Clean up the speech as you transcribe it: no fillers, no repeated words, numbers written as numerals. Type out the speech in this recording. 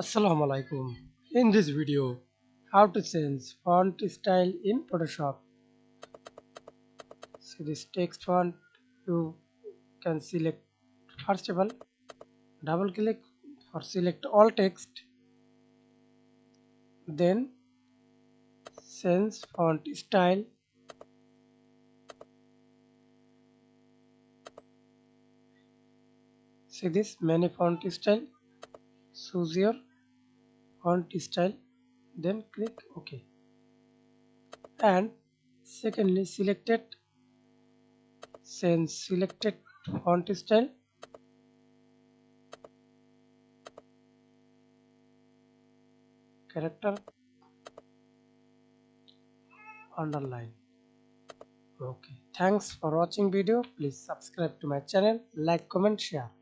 Assalamu alaikum. In this video, how to change font style in Photoshop. So this text font you can select first of all, double click for select all text, then change font style. See this many font style. Choose your font style, then click OK. And secondly, change selected font style. Character underline. Okay. Thanks for watching video. Please subscribe to my channel, like, comment, share.